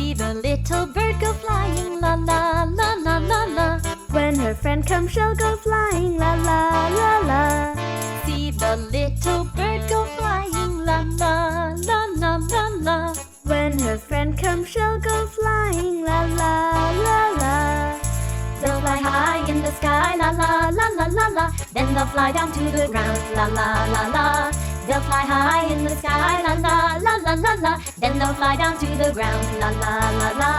See the little bird go flying, la la la la la la. When her friend comes, she'll go flying, la la la la. See the little bird go flying, la la la la la la. When her friend comes, she'll go flying, la la la la. They'll fly high in the sky, la la la la la la. Then they'll fly down to the ground, la la la la. They'll fly high in the sky, la la la la la la. Then they'll fly down to the ground, la la la la.